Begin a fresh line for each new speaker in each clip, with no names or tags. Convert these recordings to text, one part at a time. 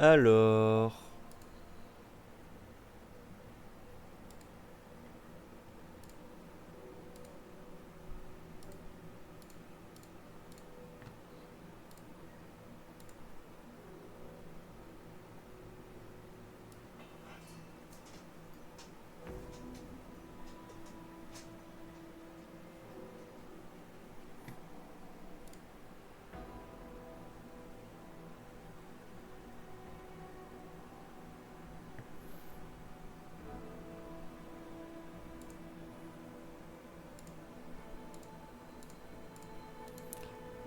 Alors...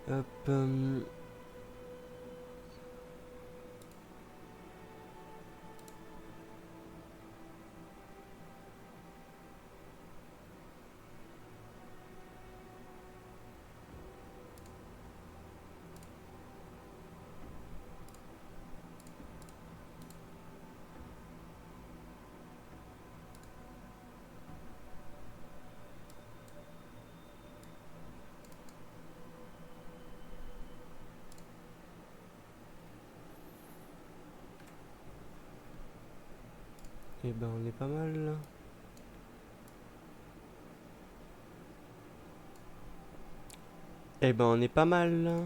Hop, eh ben on est pas mal là. Eh ben on est pas mal là.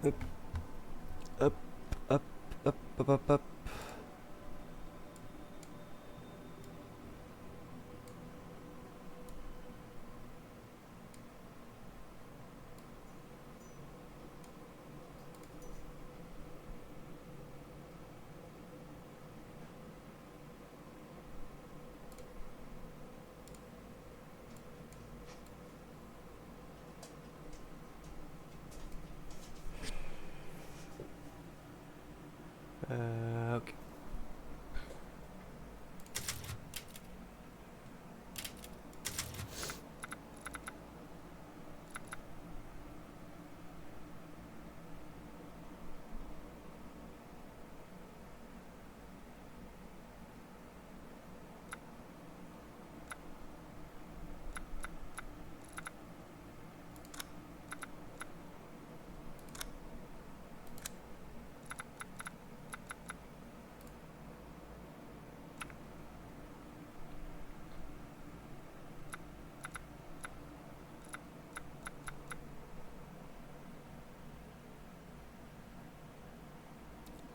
Hop, hop, hop, hop, hop, hop, hop. Ok.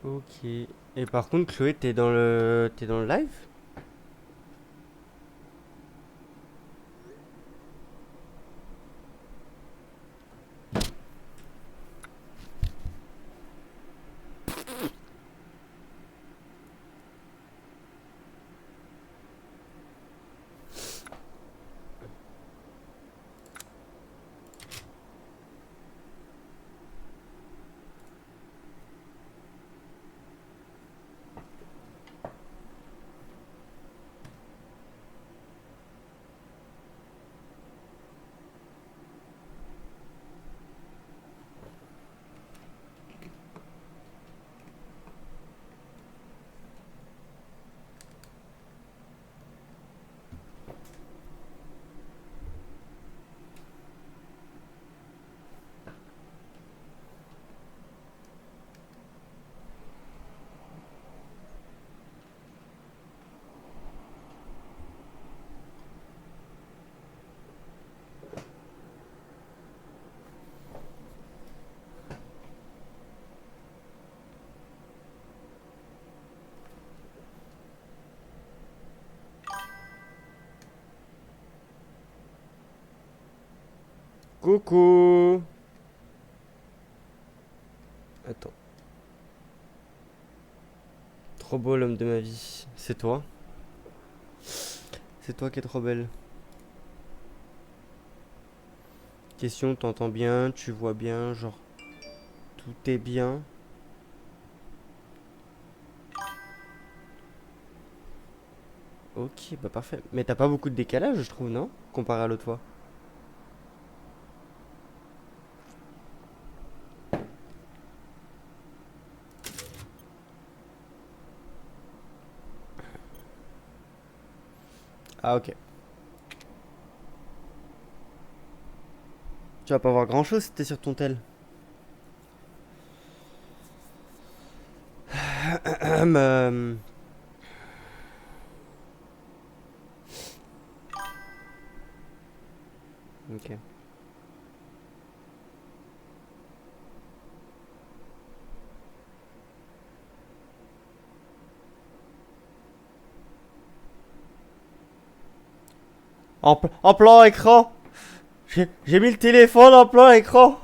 Ok. Et par contre, Chloé, t'es dans le live? Coucou. Attends. Trop beau l'homme de ma vie. C'est toi. C'est toi qui es trop belle. Question, t'entends bien, tu vois bien, genre tout est bien. Ok, bah parfait. Mais t'as pas beaucoup de décalage, je trouve, non? Comparé à l'autre fois. Ah, ok. Tu vas pas voir grand chose si t'es sur ton tel. Ok. En plan écran. J'ai mis le téléphone en plan écran.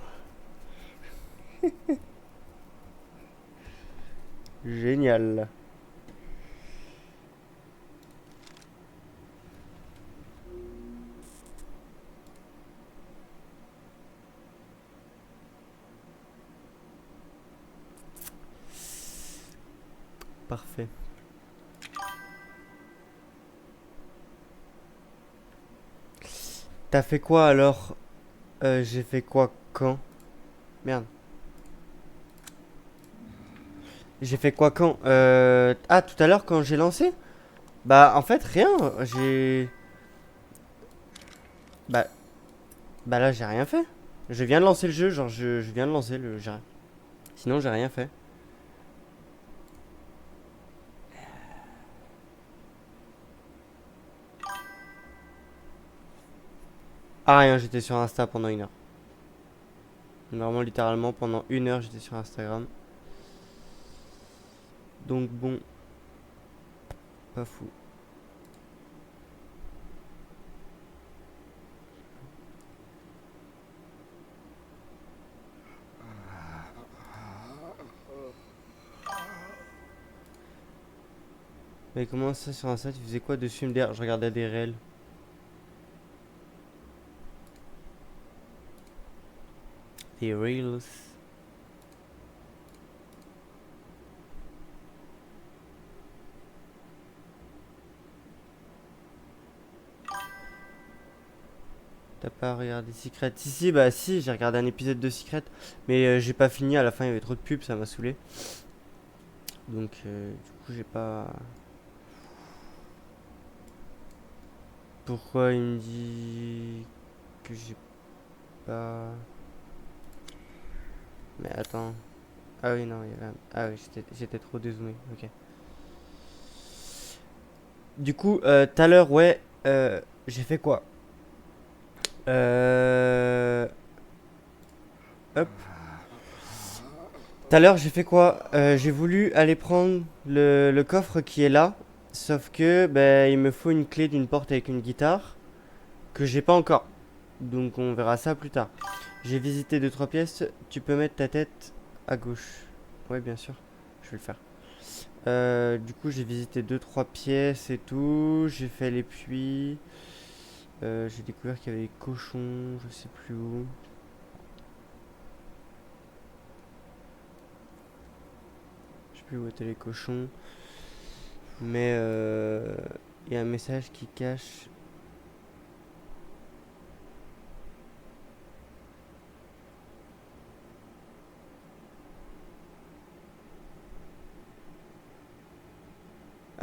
Génial. Parfait. T'as fait quoi alors? J'ai fait quoi quand? Merde. J'ai fait quoi quand? Ah, tout à l'heure quand j'ai lancé? Bah, en fait, rien. J'ai. Bah, bah là, j'ai rien fait. Je viens de lancer le jeu, genre, je viens de lancer le. Sinon, j'ai rien fait. Ah, rien, j'étais sur Insta pendant 1 heure. Normalement, littéralement, pendant 1 heure, j'étais sur Instagram. Donc, bon, pas fou. Mais comment ça sur Insta, tu faisais quoi dessus MDR? Je regardais des réels. Des reels. T'as pas regardé Secret? Si, si, bah si, j'ai regardé un épisode de Secret. Mais j'ai pas fini, à la fin, il y avait trop de pubs, ça m'a saoulé. Donc, du coup, j'ai pas. Pourquoi il me dit que j'ai pas. Mais attends. Ah oui, non, il y avait Ah oui, j'étais trop dézoomé. Ok. Du coup, tout à l'heure, ouais, j'ai fait quoi? Euh. Hop. Tout à l'heure, j'ai fait quoi? J'ai voulu aller prendre le coffre qui est là. Sauf que, ben, il me faut une clé d'une porte avec une guitare que j'ai pas encore. Donc, on verra ça plus tard. J'ai visité deux trois pièces. Tu peux mettre ta tête à gauche. Ouais, bien sûr. Je vais le faire. Du coup, j'ai visité deux trois pièces et tout. J'ai fait les puits. J'ai découvert qu'il y avait des cochons, je sais plus où. Je sais plus où étaient les cochons. Mais il y a un message qui cache.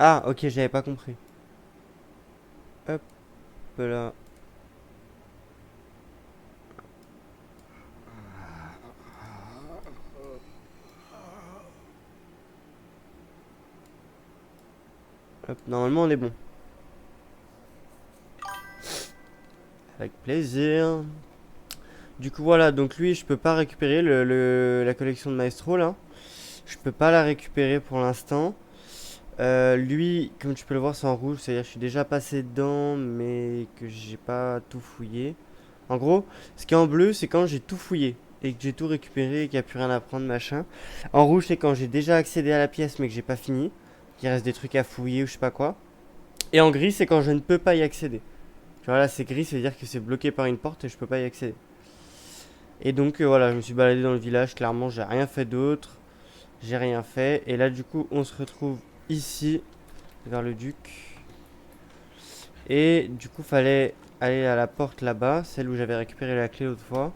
Ah, ok, j'avais pas compris. Hop là. Hop, normalement on est bon. Avec plaisir. Du coup, voilà, donc lui, je peux pas récupérer la collection de Maestro là. Je peux pas la récupérer pour l'instant. Lui, comme tu peux le voir, c'est en rouge, c'est-à-dire que je suis déjà passé dedans, mais que j'ai pas tout fouillé. En gros, ce qui est en bleu, c'est quand j'ai tout fouillé et que j'ai tout récupéré et qu'il n'y a plus rien à prendre, machin. En rouge, c'est quand j'ai déjà accédé à la pièce mais que j'ai pas fini, qu'il reste des trucs à fouiller ou je sais pas quoi. Et en gris, c'est quand je ne peux pas y accéder. Tu vois, là, c'est gris, c'est-à-dire que c'est bloqué par une porte et je peux pas y accéder. Et donc, voilà, je me suis baladé dans le village, clairement, j'ai rien fait d'autre. J'ai rien fait. Et là, du coup, on se retrouve ici, vers le duc. Et du coup, fallait aller à la porte là-bas, celle où j'avais récupéré la clé l'autre fois.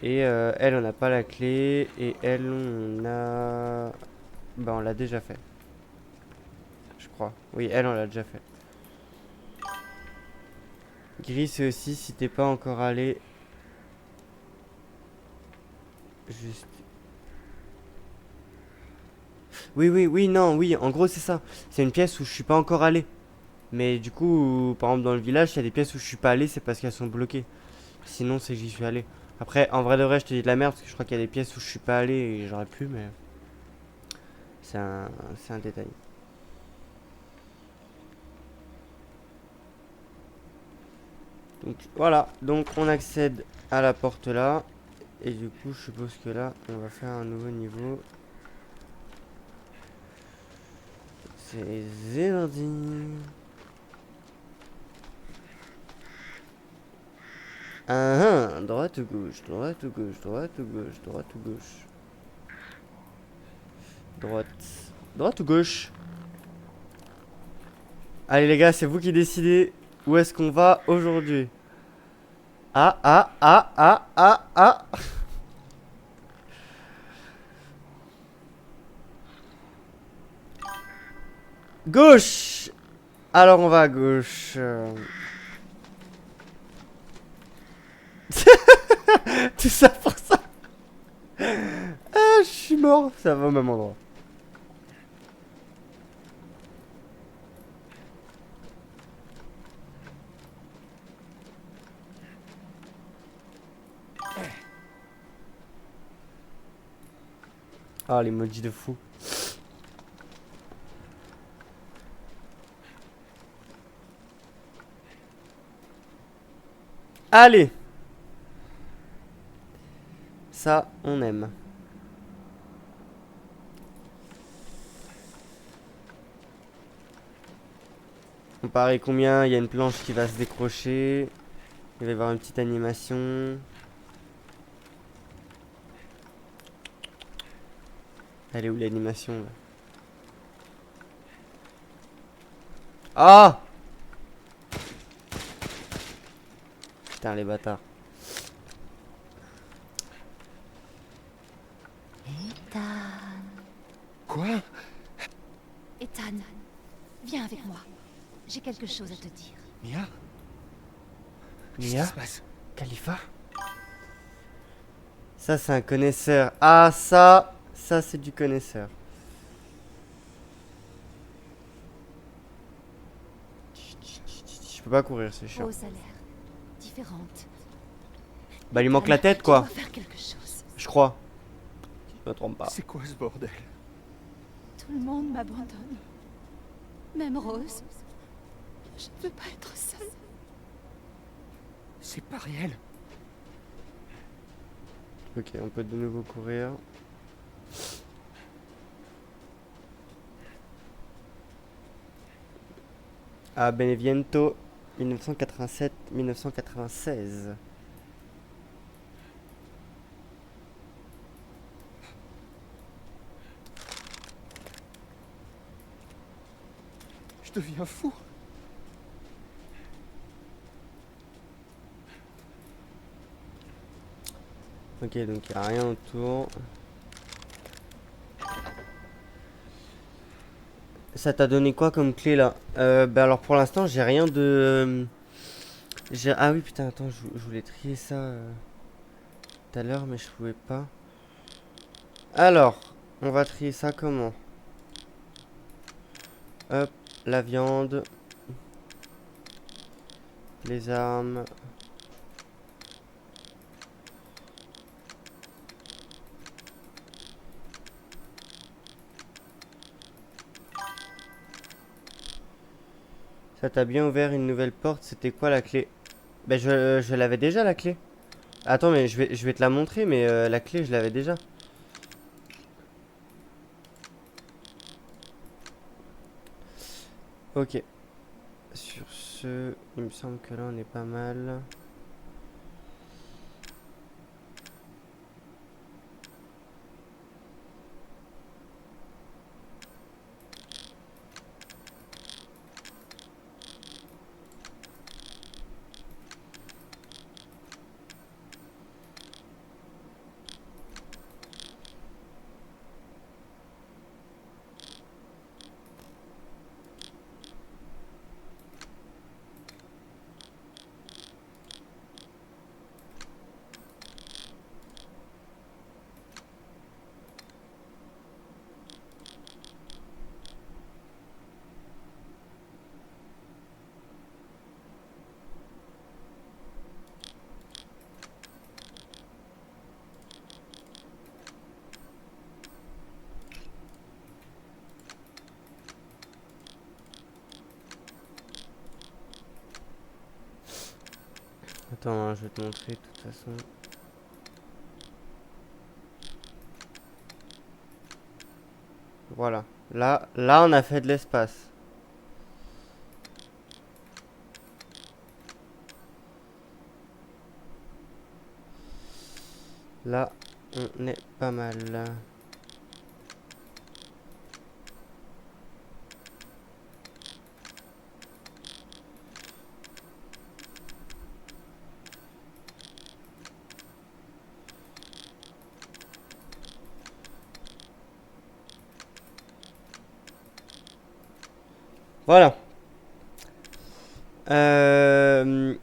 Et elle, on n'a pas la clé. Et elle, on a... Bah, on l'a déjà fait. Je crois. Oui, elle, on l'a déjà fait. Gris, c'est aussi si t'es pas encore allé. Juste. Oui, oui, oui, non, oui, en gros, c'est ça. C'est une pièce où je suis pas encore allé. Mais du coup, par exemple, dans le village, il y a des pièces où je suis pas allé, c'est parce qu'elles sont bloquées. Sinon, c'est que j'y suis allé. Après, en vrai de vrai, je te dis de la merde parce que je crois qu'il y a des pièces où je suis pas allé et j'aurais pu, mais c'est un, c'est un détail. Donc voilà, donc on accède à la porte là. Et du coup, je suppose que là, on va faire un nouveau niveau. C'est Zénardi. Ah ah, droite ou gauche, droite ou gauche, droite ou gauche, droite ou gauche. Droite. Droite ou gauche? Allez les gars, c'est vous qui décidez où est-ce qu'on va aujourd'hui. Ah ah ah ah ah ah. Gauche. Alors on va à gauche. Tout ça pour ça. Ah, je suis mort. Ça va au même endroit. Ah, les l'emoji de fou. Allez. Ça, on aime. On parie combien? Il y a une planche qui va se décrocher. Il va y avoir une petite animation. Elle est où l'animation là? Ah! Putain, les bâtards.
Ethan.
Quoi?
Ethan, viens avec moi. J'ai quelque chose à te dire.
Mia? Qu'est-ce qui
Mia?
se passe?
Khalifa? Ça, c'est un connaisseur. Ah, ça, c'est du connaisseur. Je peux pas courir, c'est chiant.
Rose a l'air différente.
Bah, il lui manque la
Ethan,
tête,
tu
quoi.
dois faire quelque chose.
Je crois. Je me trompe pas.
C'est quoi ce bordel?
Tout le monde m'abandonne. Même Rose. Je ne veux pas être seule.
C'est pas réel.
Ok, on peut de nouveau courir. À Beneviento, 1987-1996.
Je deviens fou.
Ok, donc il n'y a rien autour. Ça t'a donné quoi comme clé là? Bah alors pour l'instant j'ai rien de... Ah oui putain attends je voulais trier ça tout à l'heure mais je pouvais pas. Alors on va trier ça comment? Hop, la viande. Les armes. Ça t'a bien ouvert une nouvelle porte, c'était quoi la clé? Bah je l'avais déjà la clé. Attends mais je vais te la montrer mais la clé je l'avais déjà. Ok. Sur ce, il me semble que là on est pas mal. Attends, hein, je vais te montrer de toute façon. Voilà. Là, on a fait de l'espace. Là, on est pas mal. Voilà.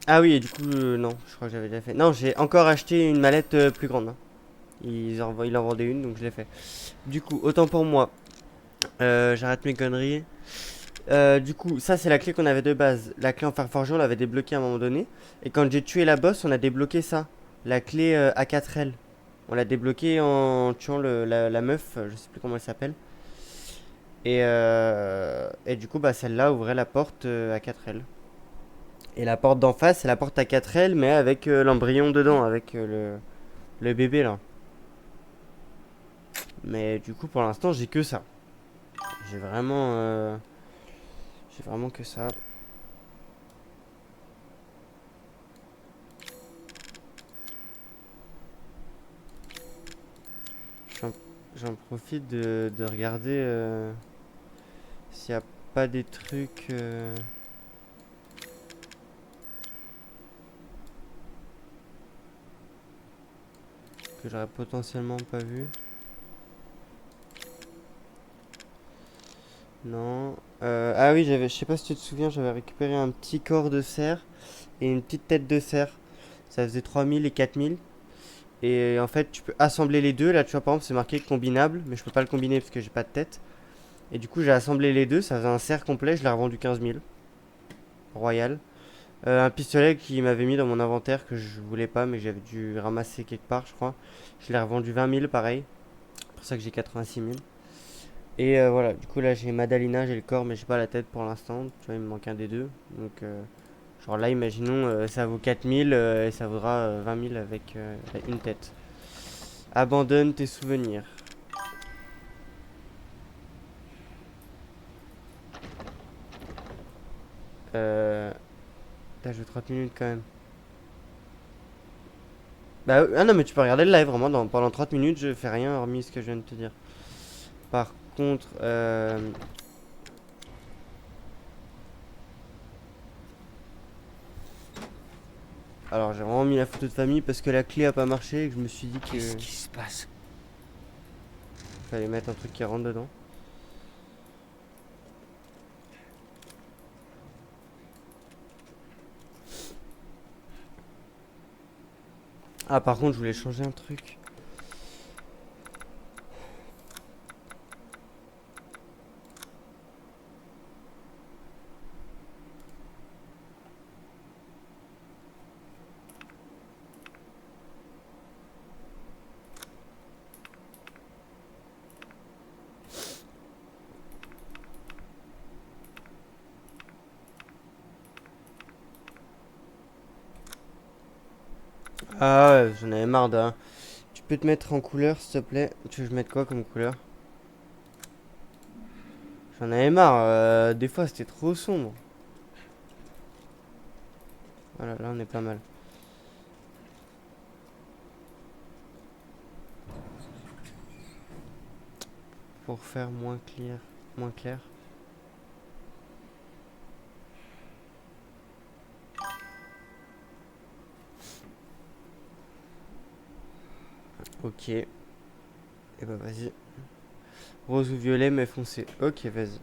Ah oui, et du coup, non, je crois que j'avais déjà fait. Non, j'ai encore acheté une mallette plus grande, hein. Il en vendait une, donc je l'ai fait. Du coup, autant pour moi. J'arrête mes conneries. Du coup, ça c'est la clé qu'on avait de base. La clé en fer forgé, on l'avait débloquée à un moment donné. Et quand j'ai tué la boss, on a débloqué ça. La clé A4L. On l'a débloquée en tuant la meuf, je sais plus comment elle s'appelle. Et du coup, bah, celle-là ouvrait la porte A4L. Et la porte d'en face, c'est la porte A4L, mais avec l'embryon dedans, avec le bébé là. Mais du coup, pour l'instant, j'ai que ça. J'ai vraiment, euh, j'ai vraiment que ça. J'en j'en profite de regarder s'il n'y a pas des trucs que j'aurais potentiellement pas vu. Non. Ah oui, je sais pas si tu te souviens, j'avais récupéré un petit corps de cerf et une petite tête de cerf. Ça faisait 3000 et 4000. Et en fait, tu peux assembler les deux. Là, tu vois, par exemple, c'est marqué combinable, mais je peux pas le combiner parce que j'ai pas de tête. Et du coup, j'ai assemblé les deux. Ça faisait un cerf complet. Je l'ai revendu 15 000. Royal. Un pistolet qui m'avait mis dans mon inventaire que je voulais pas, mais que j'avais dû ramasser quelque part, je crois. Je l'ai revendu 20 000, pareil. C'est pour ça que j'ai 86 000. Et voilà, du coup, là, j'ai Madalina, j'ai le corps, mais j'ai pas la tête pour l'instant. Tu vois, il me manque un des deux. Donc, genre là, imaginons, ça vaut 4000 et ça vaudra 20 000 avec une tête. Abandonne tes souvenirs. T'as joué 30 minutes quand même. Bah, ah non, mais tu peux regarder le live, vraiment. Pendant 30 minutes, je fais rien hormis ce que je viens de te dire. Par contre, alors j'ai vraiment mis la photo de famille parce que la clé a pas marché et que je me suis dit que
Qu'est-ce qui se passe?
fallait mettre un truc qui rentre dedans. Ah, par contre, je voulais changer un truc. Ah ouais, j'en avais marre d'un. Tu peux te mettre en couleur, s'il te plaît? Tu veux que je mette quoi comme couleur? J'en avais marre, des fois c'était trop sombre. Voilà, là on est pas mal. Pour faire moins clair. Moins clair. Ok. Et bah vas-y. Rose ou violet, mais foncé. Ok, vas-y.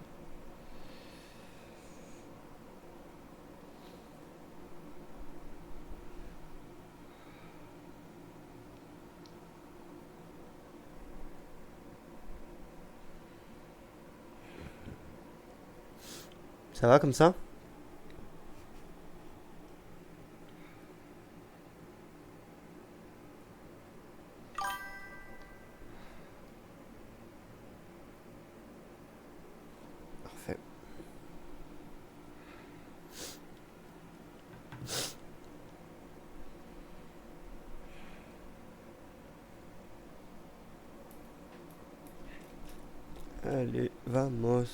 Ça va comme ça? Parfait. Vamos.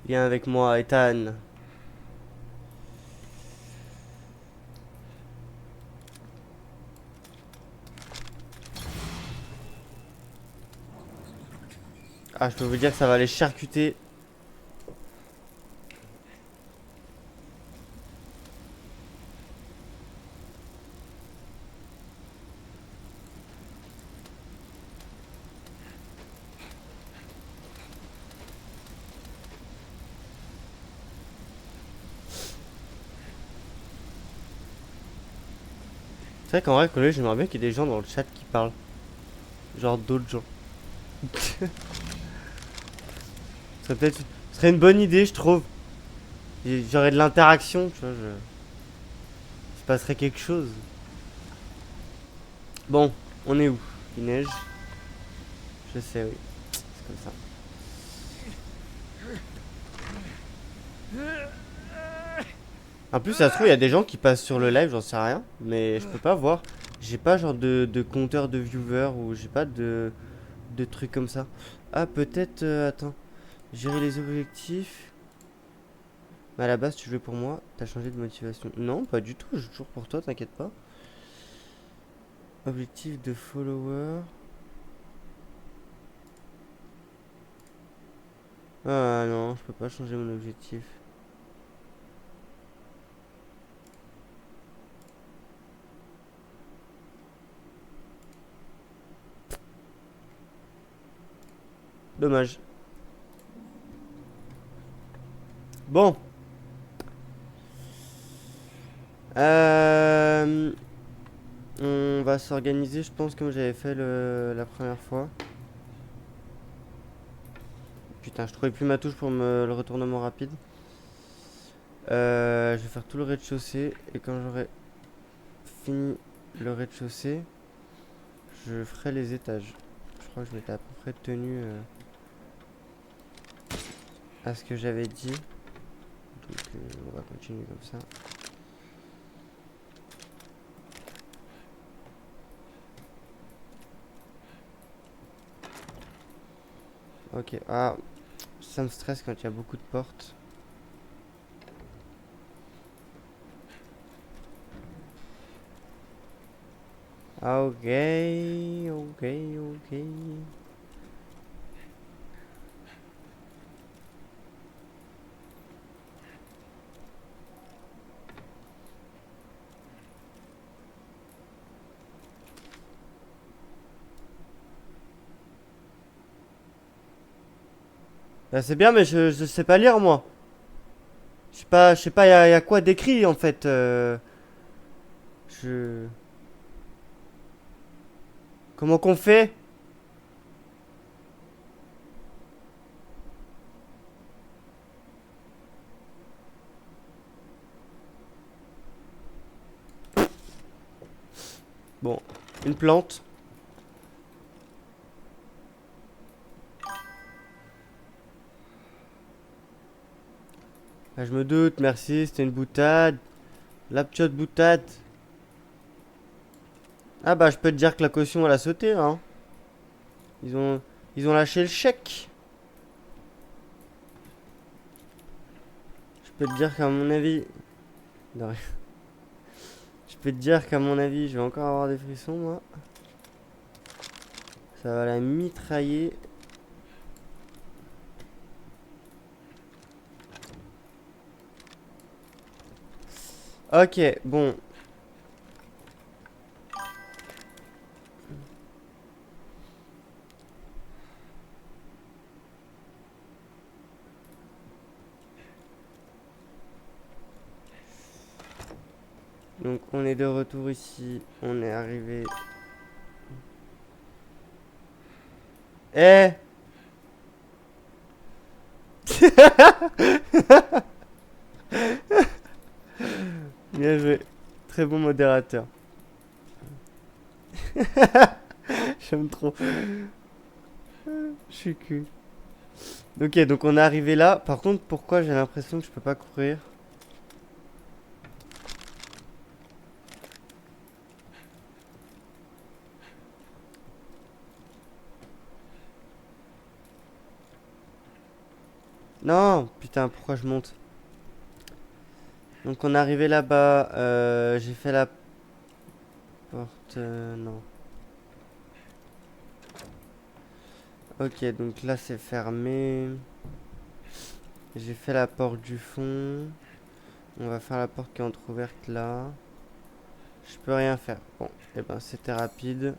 Viens avec moi, Ethan. Ah, je peux vous dire que ça va les charcuter. C'est vrai qu'en vrai, collège, j'aimerais bien qu'il y ait des gens dans le chat qui parlent. Genre d'autres gens. Ce serait une bonne idée, je trouve. J'aurais de l'interaction, tu vois. Il se passerait quelque chose. Bon, on est où? Il neige. Je sais, oui. C'est comme ça. En plus, ça se trouve, il y a des gens qui passent sur le live, j'en sais rien. Mais je peux pas voir. J'ai pas genre de compteur de viewers ou j'ai pas de trucs comme ça. Ah, peut-être. Attends. Gérer les objectifs. Mais à la base, tu jouais pour moi. T'as changé de motivation. Non, pas du tout. Je joue toujours pour toi, t'inquiète pas. Objectif de follower. Ah non, je peux pas changer mon objectif. Dommage. Bon. On va s'organiser, je pense, comme j'avais fait la première fois. Putain, je trouvais plus ma touche pour le retournement rapide. Je vais faire tout le rez-de-chaussée. Et quand j'aurai fini le rez-de-chaussée, je ferai les étages. Je crois que je m'étais à peu près tenu à ce que j'avais dit. Donc on va continuer comme ça. Ok, ah, ça me stresse quand il y a beaucoup de portes. Ah, ok, ok, ok. Bah, c'est bien, mais je sais pas lire moi. Je sais pas, y a quoi d'écrit en fait. Je. Comment qu'on fait? Bon, une plante. Ah, je me doute, merci, c'était une boutade. La petite boutade. Ah bah je peux te dire que la caution elle a sauté hein. Ils ont ils ont lâché le chèque. Je peux te dire qu'à mon avis. De rien. Je peux te dire qu'à mon avis je vais encore avoir des frissons moi. Ça va la mitrailler. Ok, bon. Donc on est de retour ici. On est arrivé. Eh Bien joué. Très bon modérateur. J'aime trop. Je suis cul. Ok, donc on est arrivé là. Par contre, pourquoi j'ai l'impression que je peux pas courir? Non, putain, pourquoi je monte? Donc on est arrivé là-bas. J'ai fait la porte. Non. Ok, donc là c'est fermé. J'ai fait la porte du fond. On va faire la porte qui est entrouverte là. Je peux rien faire. Bon, et ben c'était rapide.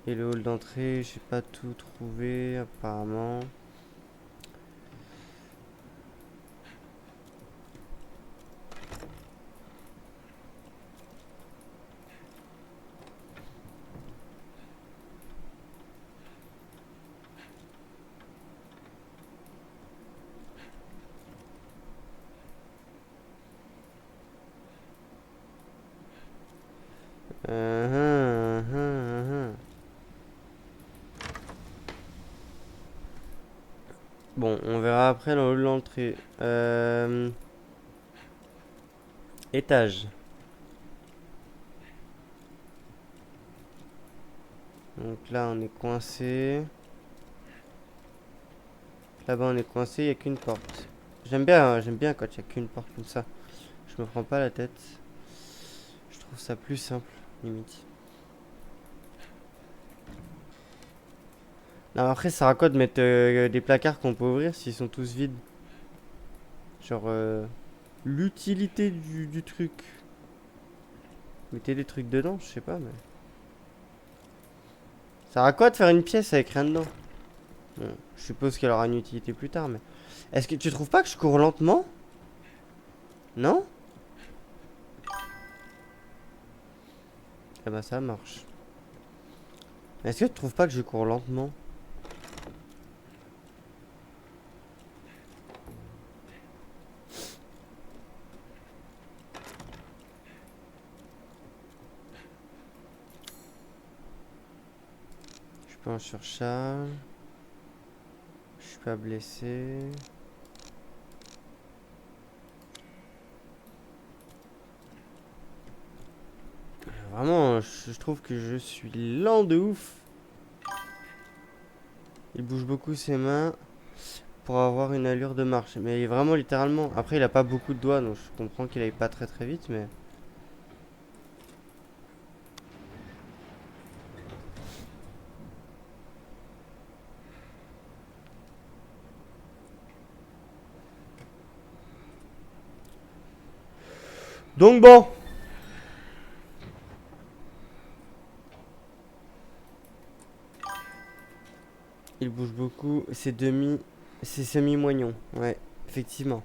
Et le hall d'entrée, j'ai pas tout trouvé apparemment. Uhum. Bon, on verra après dans le hall d'entrée. Étage. Donc là on est coincé. Là-bas on est coincé, il n'y a qu'une porte. J'aime bien quand il n'y a qu'une porte comme ça. Je me prends pas la tête. Je trouve ça plus simple, limite. Non, après, ça sert à quoi de mettre des placards qu'on peut ouvrir s'ils sont tous vides? Genre, l'utilité du truc. Mettez des trucs dedans, je sais pas, mais. Ça sert à quoi de faire une pièce avec rien dedans? Bon, je suppose qu'elle aura une utilité plus tard, mais. Est-ce que tu trouves pas que je cours lentement? Non? Eh ben, ça marche. Mais est-ce que tu trouves pas que je cours lentement? Je suis pas en surcharge. Je suis pas blessé. Vraiment, je trouve que je suis lent de ouf. Il bouge beaucoup ses mains pour avoir une allure de marche. Mais vraiment, littéralement. Après, il a pas beaucoup de doigts, donc je comprends qu'il aille pas très très vite, mais. Donc bon. Il bouge beaucoup. C'est semi-moignon. Ouais, effectivement.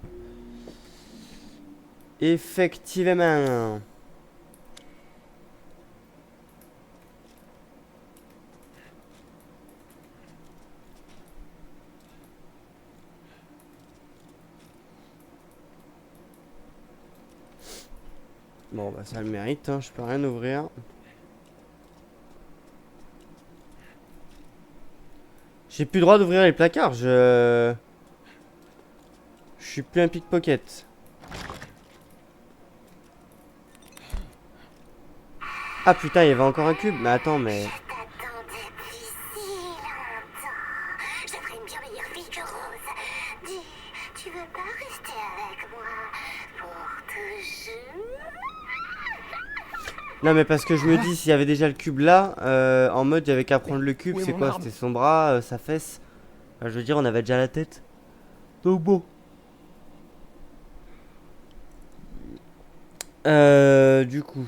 Effectivement. Bon, bah ça le mérite, hein. Je peux rien ouvrir. J'ai plus le droit d'ouvrir les placards. Je suis plus un pickpocket. Ah putain, il y avait encore un cube. Mais attends, mais.
Je t'attends depuis si longtemps. J'aimerais une bien meilleure vie que Rose. Dis, tu veux pas rester avec moi pour toujours?
Non, mais parce que je me dis, s'il y avait déjà le cube là, en mode il y avait qu'à prendre le cube,
Où est
c'est
mon
quoi?
arme?
C'était son bras, sa fesse. Enfin, je veux dire, on avait déjà la tête. Donc bon. Du coup,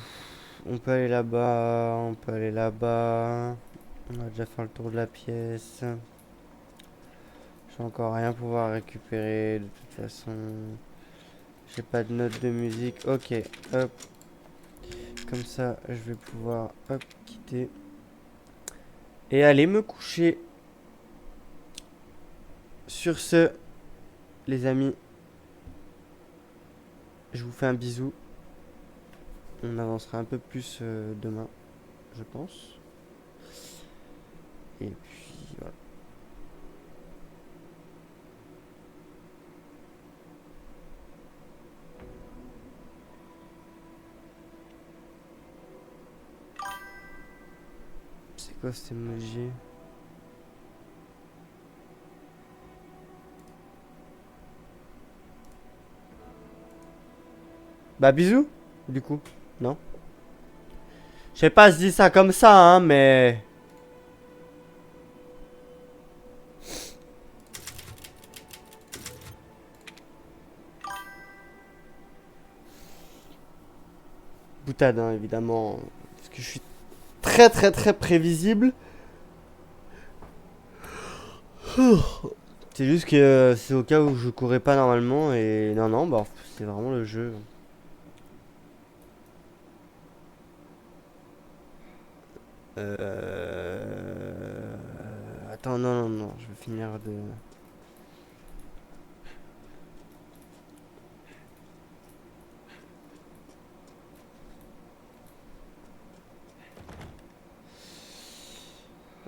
on peut aller là-bas, on peut aller là-bas. On a déjà fait le tour de la pièce. Je vais encore rien pouvoir récupérer de toute façon. J'ai pas de notes de musique. Ok, hop. Comme ça, je vais pouvoir, hop, quitter. Et aller me coucher. Sur ce, les amis, je vous fais un bisou. On avancera un peu plus demain, je pense. Et puis voilà. C'est quoi cet emoji? Bah bisous, du coup. Non? Je sais pas, je dis ça comme ça, hein, mais... Boutade, hein, évidemment. Parce que je suis très prévisible. C'est juste que c'est au cas où je courais pas normalement et non, bah c'est vraiment le jeu. Attends, non, je vais finir de...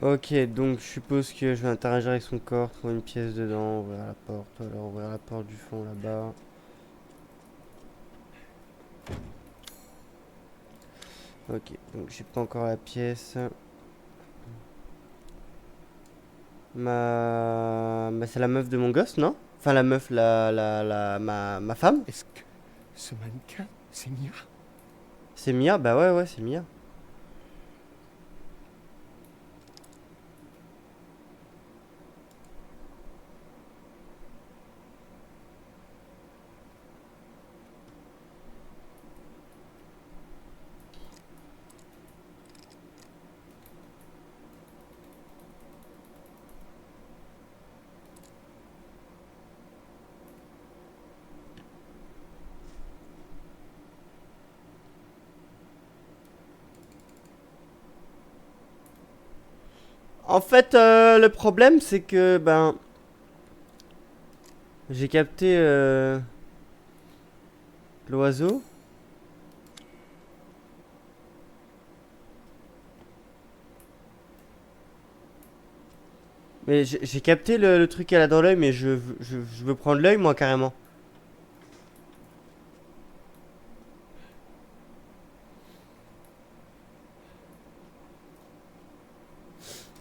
Ok, donc je suppose que je vais interagir avec son corps, trouver une pièce dedans, ouvrir la porte, alors ouvrir la porte du fond là-bas. Ok, donc j'ai pas encore la pièce. C'est la meuf de mon gosse, non? Enfin la meuf, ma femme?
Est-ce que ce mannequin, c'est Mia?
C'est Mia? Bah ouais, c'est Mia. En fait, le problème, c'est que, ben, j'ai capté l'oiseau. Mais j'ai capté le truc qu'elle a dans l'œil, mais je veux prendre l'œil, moi, carrément.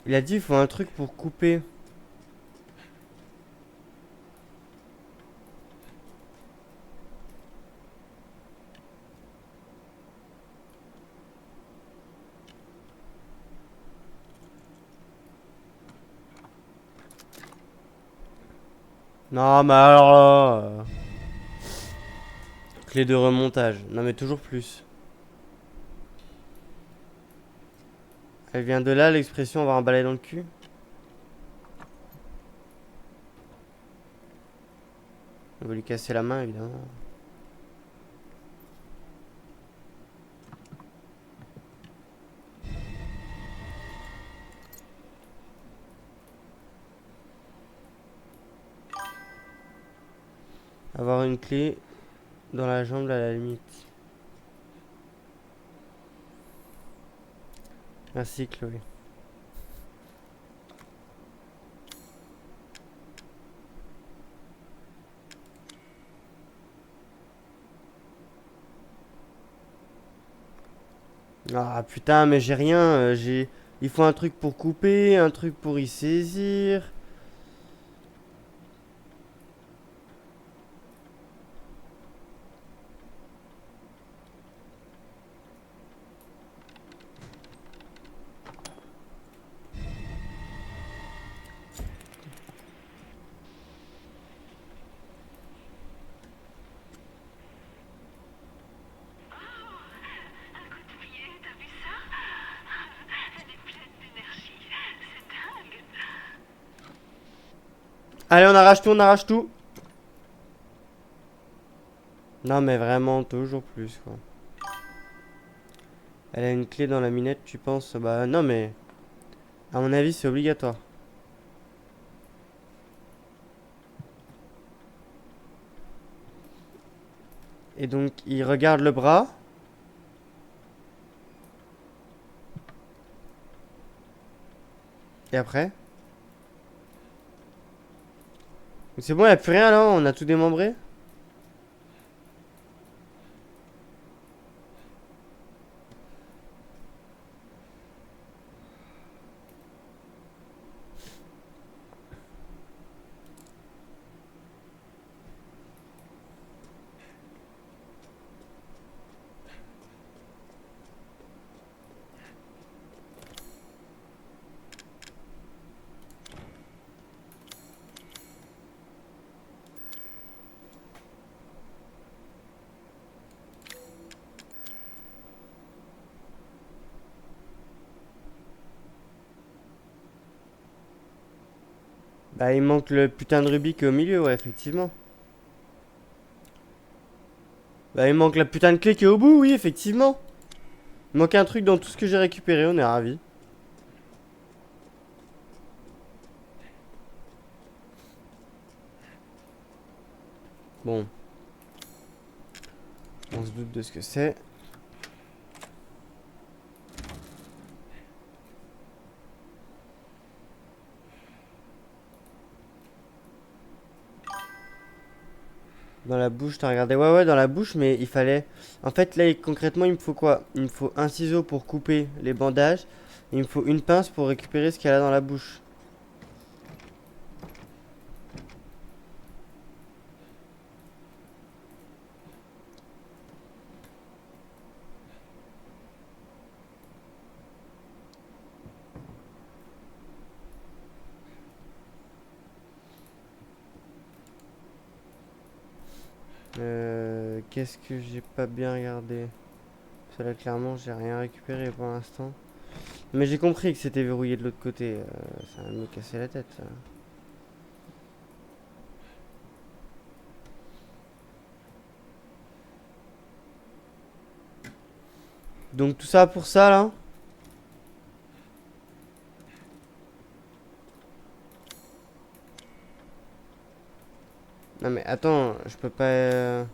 Il a dit, il faut un truc pour couper. Non, mais alors là... Clé de remontage. Non, mais toujours plus. Elle vient de là, l'expression avoir un balai dans le cul. On va lui casser la main, évidemment. Avoir une clé dans la jambe à la limite. Merci, Chloé. Ah putain, mais j'ai rien. Il faut un truc pour couper, un truc pour y saisir. Allez, on arrache tout, on arrache tout. Non, mais vraiment, toujours plus, quoi. Elle a une clé dans la minette, tu penses? Bah non, mais à mon avis, c'est obligatoire. Et donc, il regarde le bras. Et après? C'est bon, y a plus rien là, on a tout démembré? Bah, il manque le putain de rubis qui est au milieu, ouais, effectivement. Bah, il manque la putain de clé qui est au bout, oui, effectivement. Il manque un truc dans tout ce que j'ai récupéré, on est ravis. Bon. On se doute de ce que c'est. Dans la bouche, t'as regardé? Ouais, ouais, dans la bouche, mais il fallait... En fait, là, concrètement, il me faut quoi? Il me faut un ciseau pour couper les bandages. Et il me faut une pince pour récupérer ce qu'elle a dans la bouche. Qu'est-ce que j'ai pas bien regardé? Parce que là, clairement, j'ai rien récupéré pour l'instant. Mais j'ai compris que c'était verrouillé de l'autre côté. Ça va me casser la tête, ça. Donc tout ça pour ça, là? Non mais attends, je peux pas...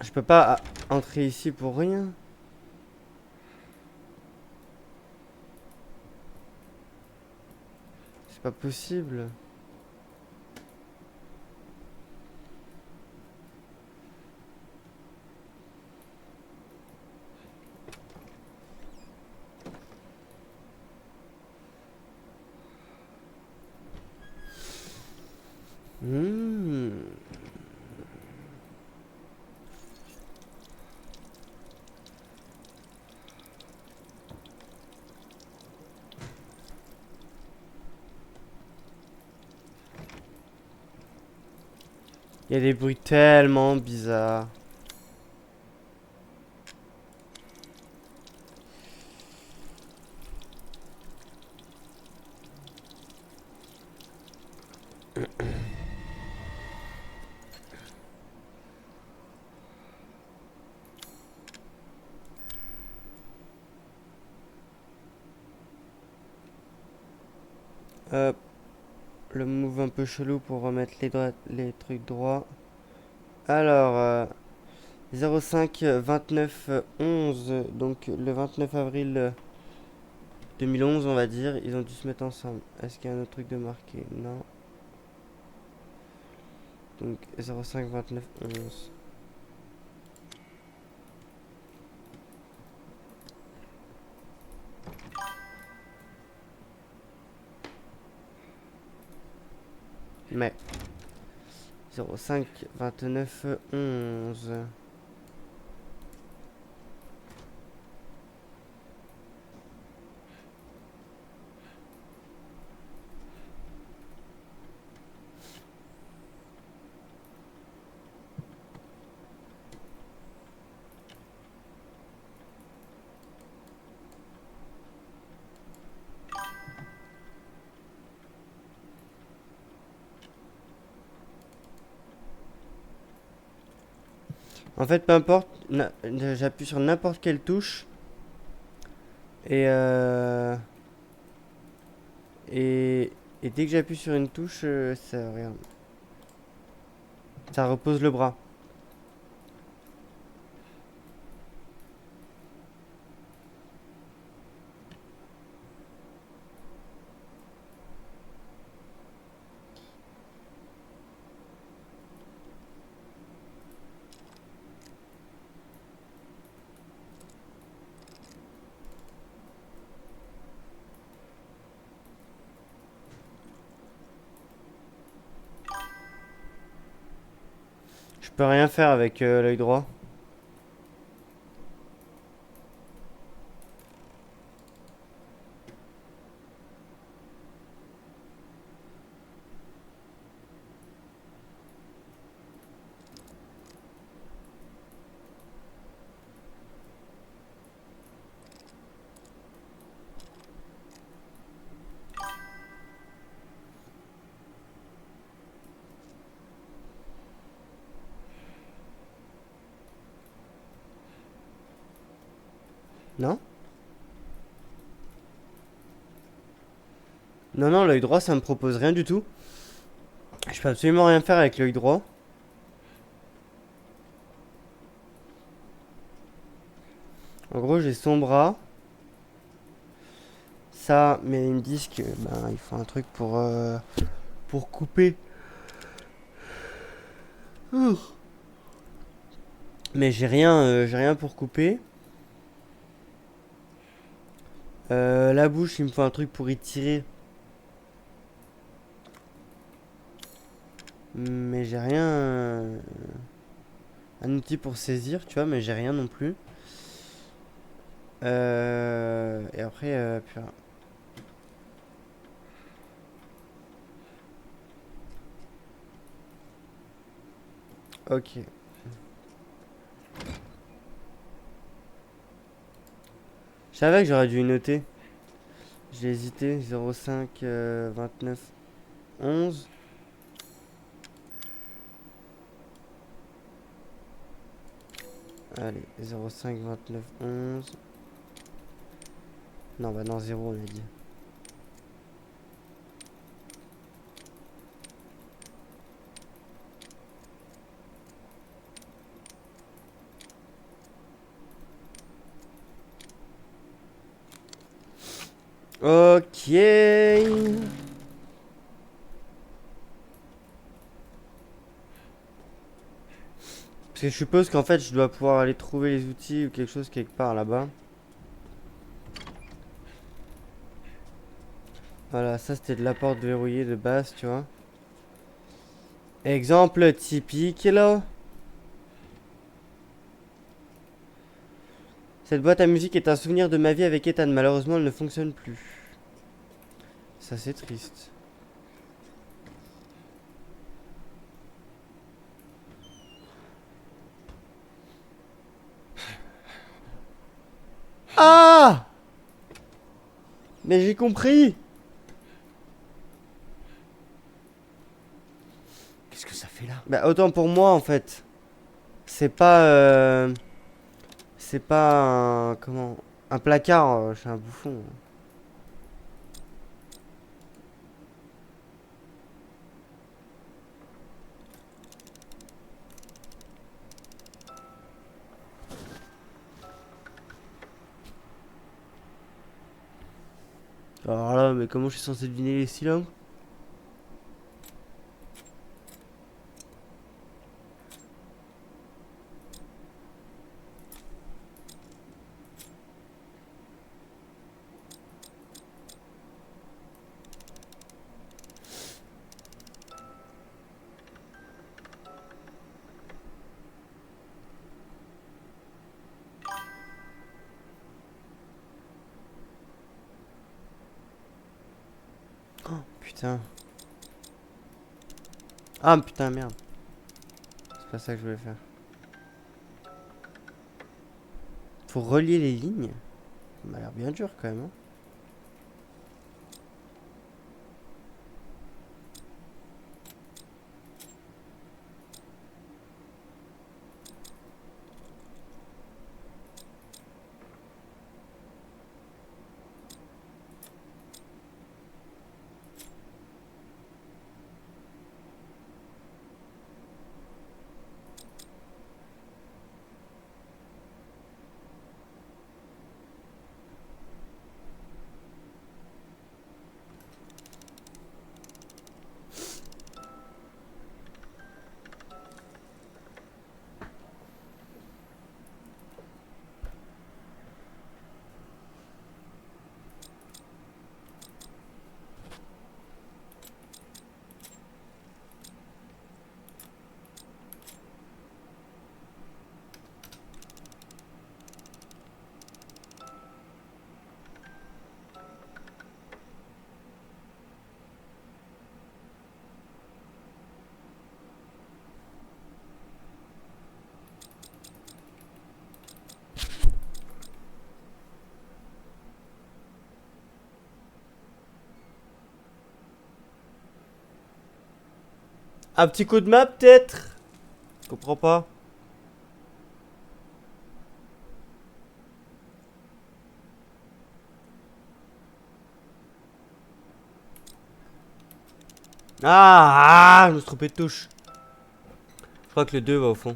Je peux pas entrer ici pour rien. C'est pas possible. Hmm. Il y a des bruits tellement bizarres. Hop. Le move un peu chelou pour remettre les trucs droits. Alors, 05 29 11, donc le 29 avril 2011, on va dire, ils ont dû se mettre ensemble. Est-ce qu'il y a un autre truc de marqué? Non. Donc 05 29 11. Mais 05 29 11. En fait, peu importe, j'appuie sur n'importe quelle touche et et, et dès que j'appuie sur une touche, ça regarde, ça repose le bras. peux rien faire avec l'œil droit. Non? Non, non, l'œil droit, ça me propose rien du tout. Je peux absolument rien faire avec l'œil droit. En gros, j'ai son bras. Ça, mais ils me disent que ben, il faut un truc pour couper. Ouh. Mais j'ai rien pour couper. La bouche, il me faut un truc pour y tirer. Mais j'ai rien. Un outil pour saisir, tu vois, mais j'ai rien non plus. Et après, puis, ok. Je savais que j'aurais dû y noter. J'ai hésité. 05 29 11. Allez, 05 29 11. Non, bah non, 0 on a dit. Ok. Parce que je suppose qu'en fait je dois pouvoir aller trouver les outils ou quelque chose quelque part là-bas. Voilà, ça c'était de la porte verrouillée de base, tu vois. Exemple typique là. Cette boîte à musique est un souvenir de ma vie avec Ethan. Malheureusement, elle ne fonctionne plus. Ça c'est triste. Ah! Mais j'ai compris!
Qu'est-ce que ça fait là?
Bah autant pour moi en fait. C'est pas c'est pas un comment un placard, je suis un bouffon. Alors là, mais comment je suis censé deviner les cylindres? Putain. Ah putain merde. C'est pas ça que je voulais faire. Faut relier les lignes. Ça m'a l'air bien dur quand même. Hein. Un petit coup de main peut-être. Je comprends pas. Je me suis trompé de touche. Je crois que le 2 va au fond.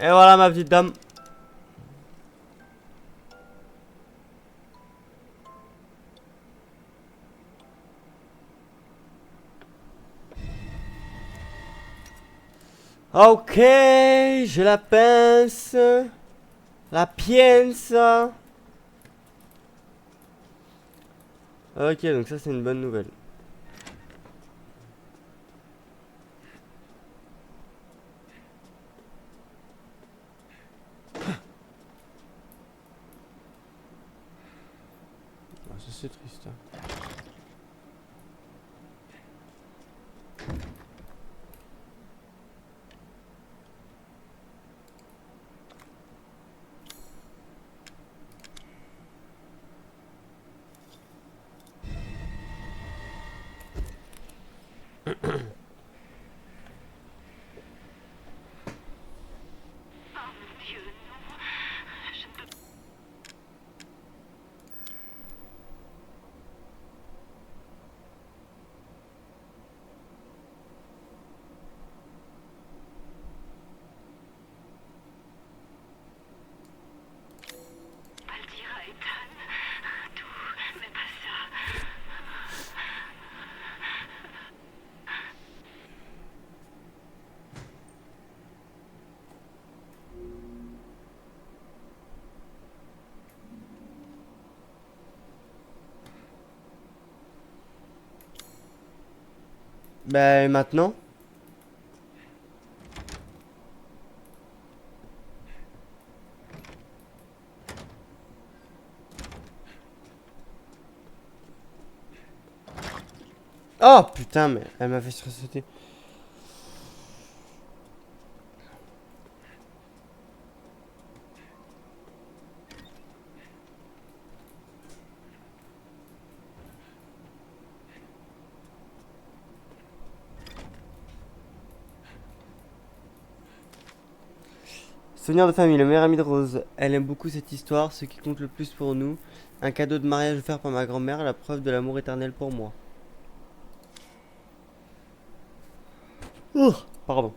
Et voilà ma petite dame. Ok, j'ai la pince. La pièce. Ok, donc ça c'est une bonne nouvelle. Ah, ça c'est triste. Ben maintenant. Oh putain, mais elle m'a fait sursauter. Souvenir de famille, le meilleur ami de Rose. Elle aime beaucoup cette histoire, ce qui compte le plus pour nous. Un cadeau de mariage offert par ma grand-mère, la preuve de l'amour éternel pour moi. Pardon.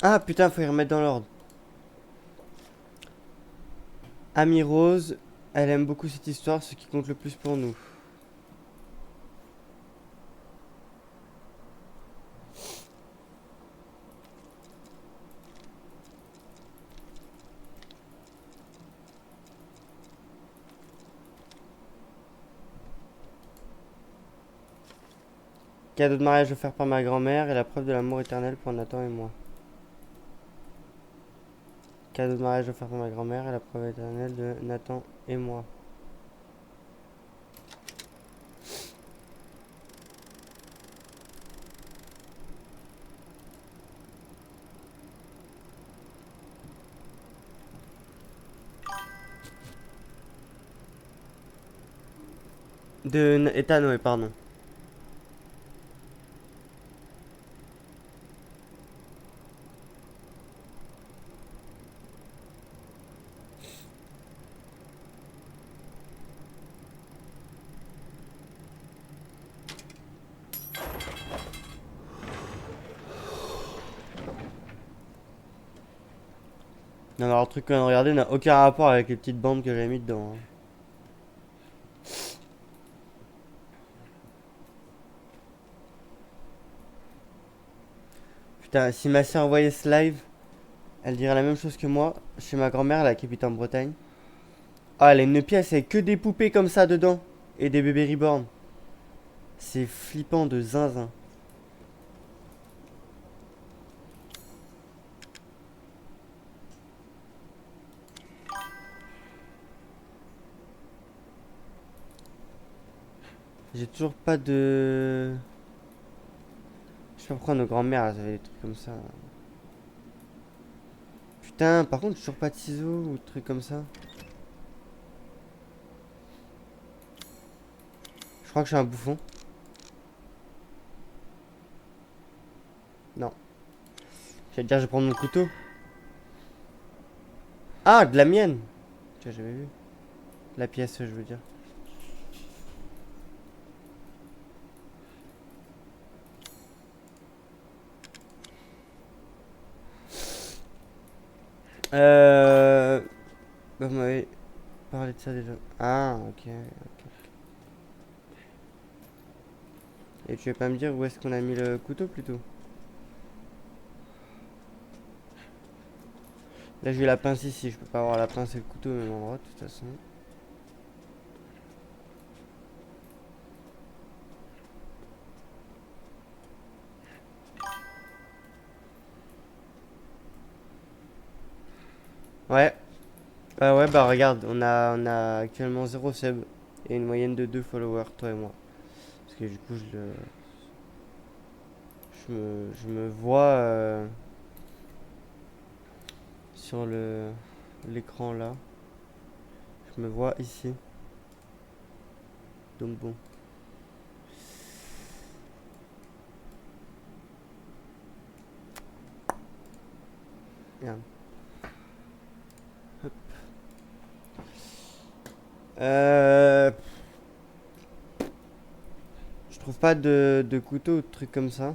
Ah putain, faut y remettre dans l'ordre. Amie Rose, elle aime beaucoup cette histoire, ce qui compte le plus pour nous. Cadeau de mariage offert par ma grand-mère et la preuve de l'amour éternel pour Nathan et moi. Cadeau de mariage offert par ma grand-mère et la preuve éternelle de Nathan et moi. De Ethan, ouais, pardon. Non, alors le truc qu'on vient de regarder n'a aucun rapport avec les petites bandes que j'avais mis dedans. Putain, si ma soeur voyait ce live, elle dirait la même chose que moi. Chez ma grand-mère, là, qui habite en Bretagne. Ah, elle a une pièce avec que des poupées comme ça dedans. Et des bébés reborn. C'est flippant de zinzin. J'ai toujours pas de... Je sais pas pourquoi nos grand-mères elles avaient des trucs comme ça. Putain, par contre, j'ai toujours pas de ciseaux ou de trucs comme ça. Je crois que je suis un bouffon. Non. J'allais dire, je vais prendre mon couteau. Ah, de la mienne. Tu vois, j'avais vu. La pièce, je veux dire. Euh... Bah, vous m'avez parlé de ça déjà. Ah, ok. Et tu veux pas me dire où est-ce qu'on a mis le couteau plutôt? Là, j'ai la pince ici. Je peux pas avoir la pince et le couteau au même endroit, de toute façon. Ouais. Ouais, bah regarde, on a actuellement 0 sub et une moyenne de 2 followers, toi et moi. Parce que du coup, je me vois sur l'écran là. Je me vois ici. Donc bon. Merde. Hop. Je trouve pas de couteau ou de trucs comme ça.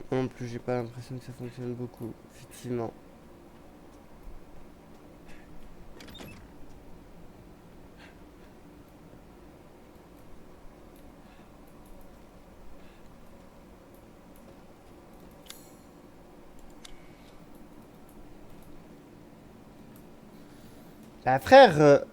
Moi non plus, j'ai pas l'impression que ça fonctionne beaucoup, effectivement. Bah frère,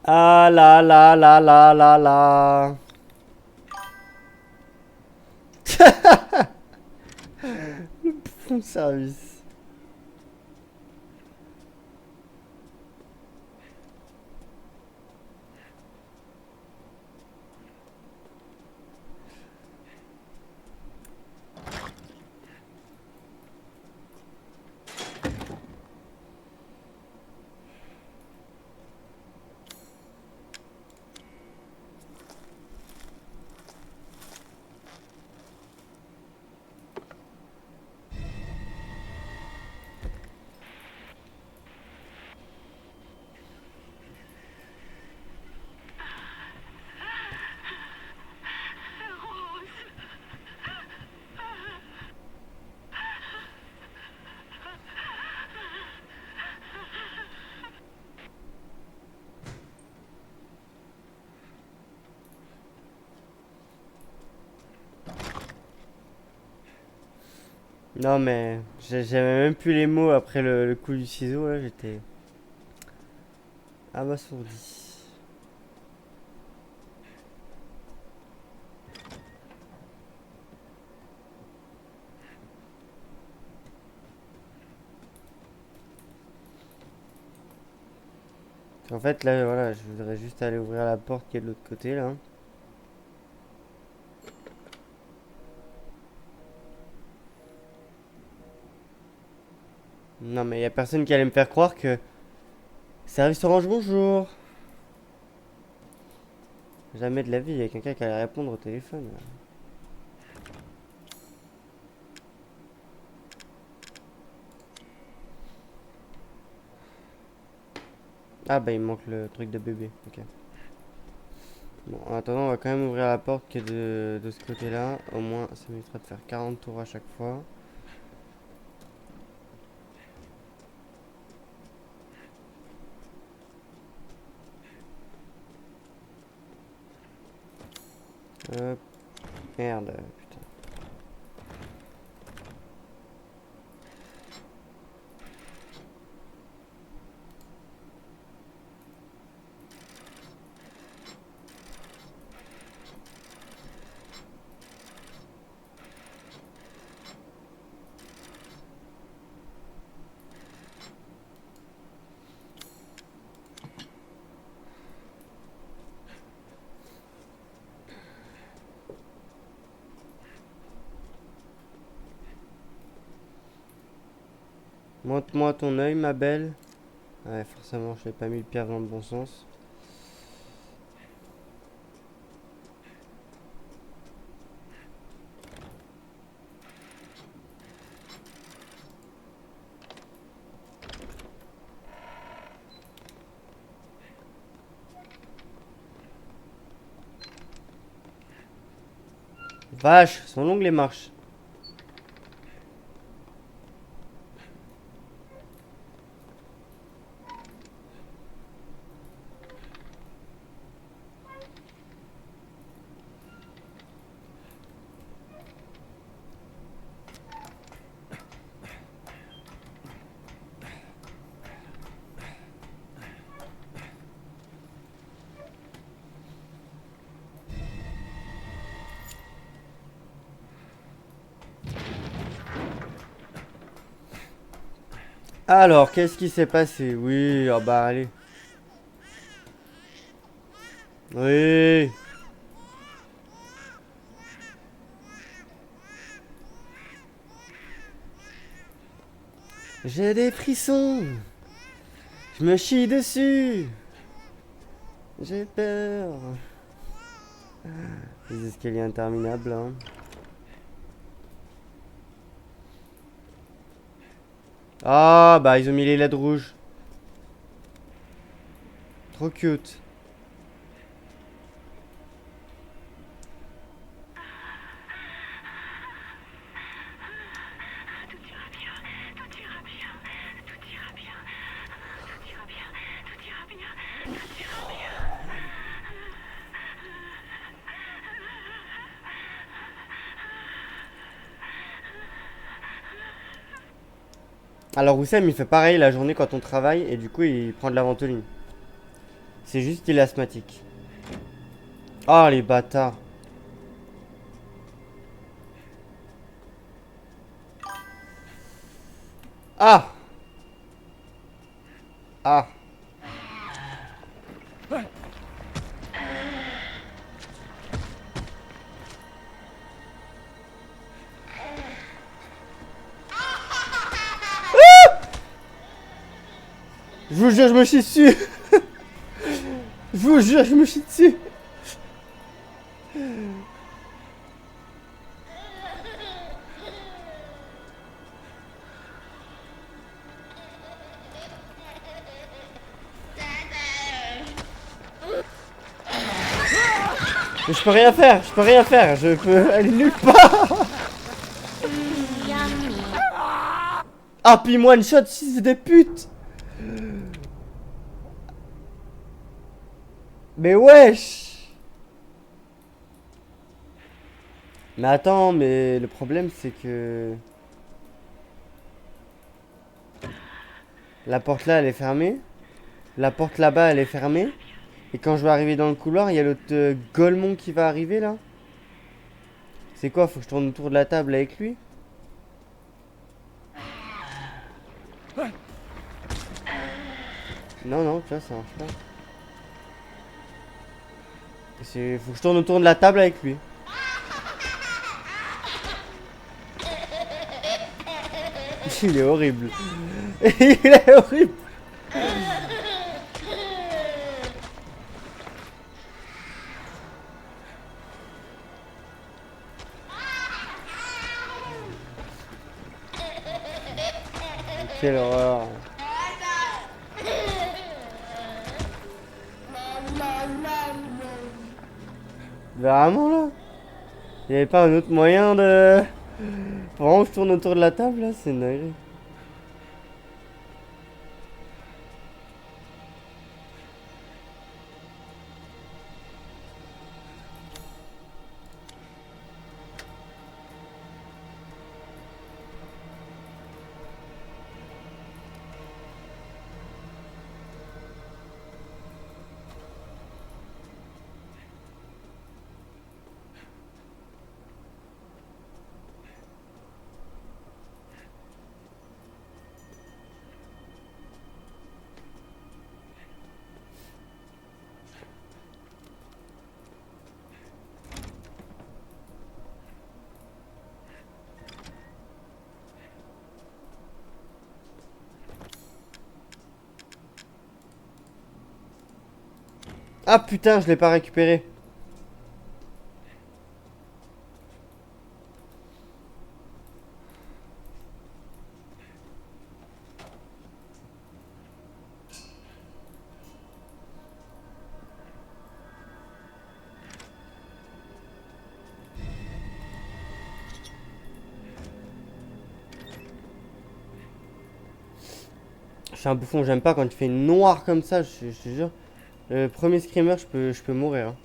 ah là là là là là là. Bon service. Non mais j'avais même plus les mots après le coup du ciseau là, j'étais abasourdi. En fait, là, voilà, je voudrais juste aller ouvrir la porte qui est de l'autre côté, là. Non, mais il y a personne qui allait me faire croire que... Service Orange, bonjour. Jamais de la vie, il y a quelqu'un qui allait répondre au téléphone. Là. Ah bah il me manque le truc de bébé, ok. Bon, en attendant, on va quand même ouvrir la porte qui est de ce côté-là. Au moins, ça m'évitera de faire 40 tours à chaque fois. Hop. Merde, putain. Montre-moi ton œil, ma belle. Ouais, forcément, je n'ai pas mis le pierre dans le bon sens. Vache, sont longues les marches. Alors, qu'est-ce qui s'est passé? Oui, oh bah allez. Oui. J'ai des frissons. Je me chie dessus. J'ai peur. Les escaliers interminables, hein. Ah, bah ils ont mis les LED rouges. Trop cute. Alors Wissem il fait pareil la journée quand on travaille et du coup il prend de la ventoline. C'est juste qu'il est asthmatique. Oh les bâtards. Ah. Ah. Je vous jure je me chie dessus. Je vous jure je me chie dessus. Mais je peux rien faire, je peux aller nulle part. Ah puis moi one shot, si c'est des putes. Mais wesh. Mais attends, mais le problème c'est que... La porte là elle est fermée. La porte là-bas elle est fermée. Et quand je vais arriver dans le couloir, il y a l'autre Golemon qui va arriver là. C'est quoi? Faut que je tourne autour de la table avec lui? Non, non, tu vois, ça marche pas. Faut que je tourne autour de la table avec lui. Il est horrible. Il est horrible. Quelle horreur. Vraiment là? Il n'y avait pas un autre moyen de... Faut vraiment que je tourne autour de la table là, c'est une dinguerie. Ah putain, je l'ai pas récupéré. Je suis un bouffon, j'aime pas quand il fait noir comme ça, je te jure. Le premier screamer, je peux mourir. Hein.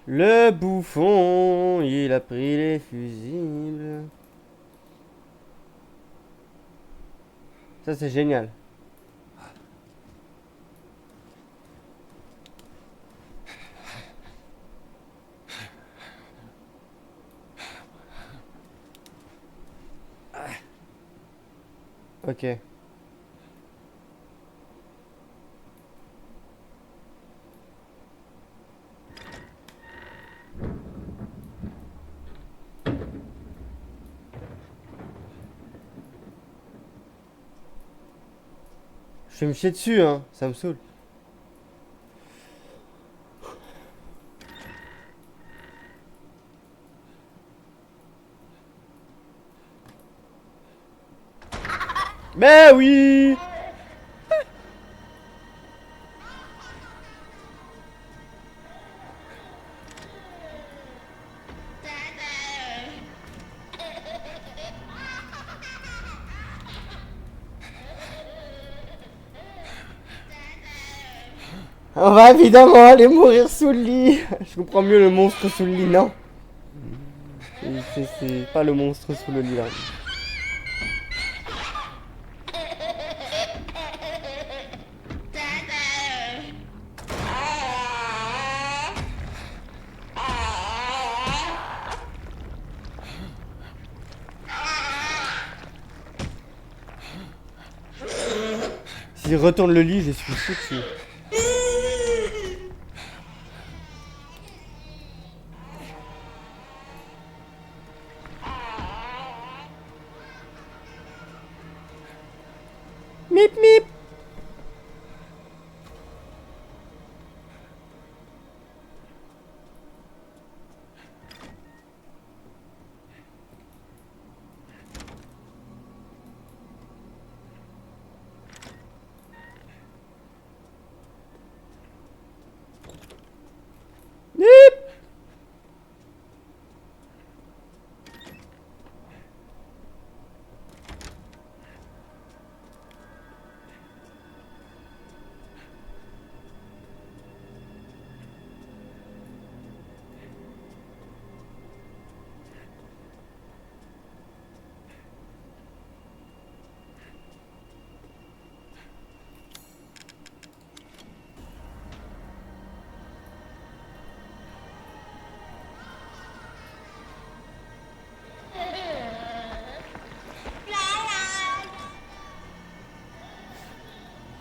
Le bouffon, il a pris les fusibles. Ça c'est génial. Ok. Je vais me chier dessus, hein. Ça me saoule. Mais oui! On va évidemment aller mourir sous le lit. Je comprends mieux le monstre sous le lit, non? C'est pas le monstre sous le lit là. S'il retourne le lit, je suis foutu. Mip mip.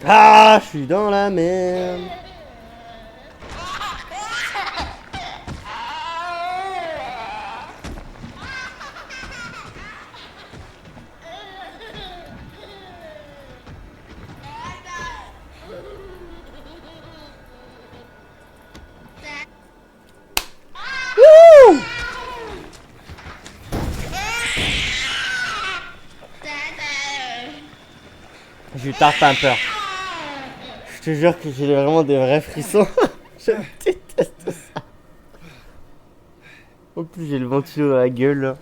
Ah, je suis dans la merde. Wouh! Je tape un peu. Je te jure que j'ai vraiment des vrais frissons. Je déteste ça. En plus, j'ai le ventilo dans la gueule là.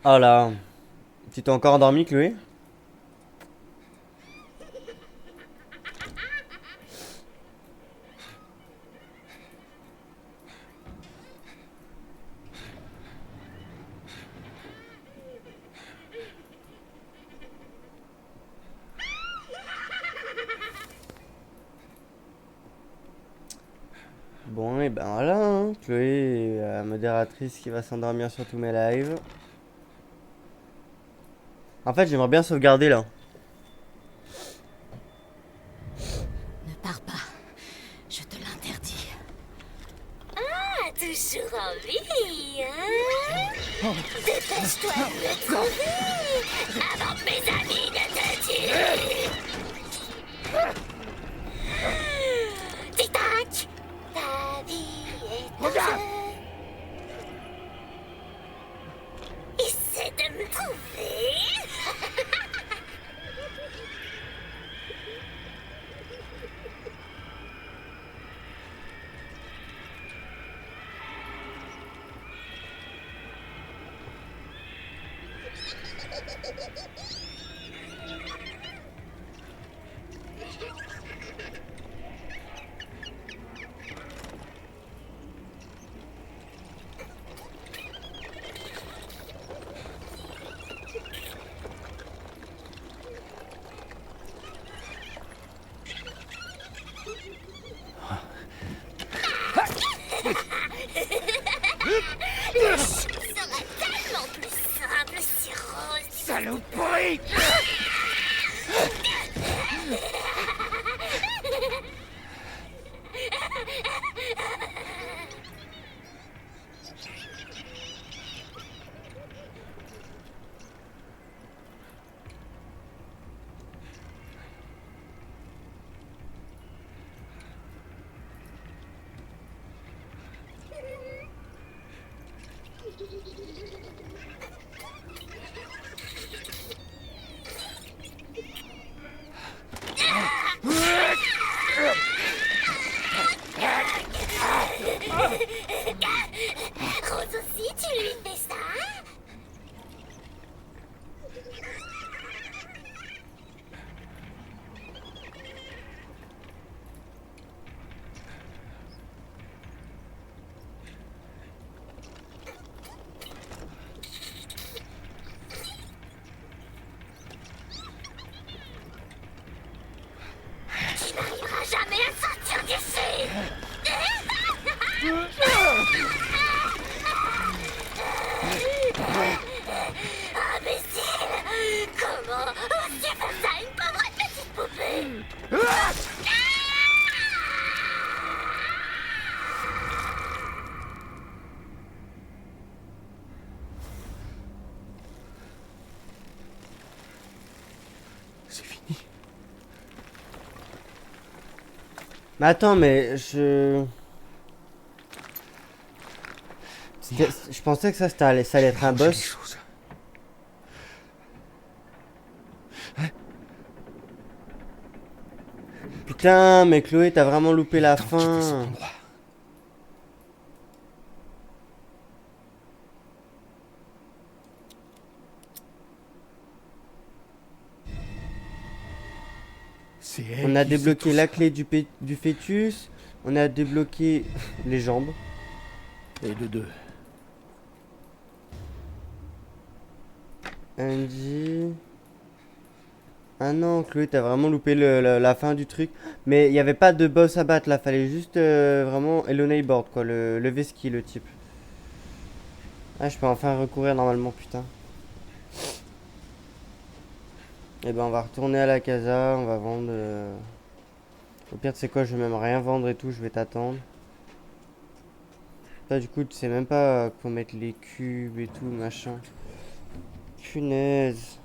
Oh là. Tu t'es encore endormi, Chloé? Bon, et ben voilà, hein. Chloé est la modératrice qui va s'endormir sur tous mes lives. En fait, j'aimerais bien sauvegarder là.
Ne pars pas. Je te l'interdis.
Ah, toujours en vie, hein? Dépêche-toi de me trouver avant que mes amis ne te tuent. Tic-tac, ta vie est en jeu. Essaie de me trouver. Le chou sera tellement plus simple si Rose...
Saloperie!
Rose aussi, tu lui fais ça? Tu n'arriveras jamais à sortir d'ici! Imbécile! Comment oses-tu faire ça à une pauvre petite poupée?
C'est fini.
Mais attends, mais je... Je pensais que ça allait être un
J'ai des
boss.
choses.
Putain, mais Chloé, t'as vraiment loupé la
Tant quitter cet
fin.
endroit. C'est elle
On a
qui fait
débloqué
tout
la
ça.
clé du fœtus. On a débloqué les jambes.
Et de deux.
Angie. Ah non, Chloé, t'as vraiment loupé la fin du truc. Mais il n'y avait pas de boss à battre là. Fallait juste vraiment Elonate Board, quoi. Le ski, le type. Ah, je peux enfin recourir normalement, putain. Et ben, on va retourner à la casa, on va vendre. Au pire, tu sais quoi, je vais même rien vendre et tout, je vais t'attendre. Là, du coup, tu sais même pas qu'il faut mettre les cubes et tout, machin. Punaise.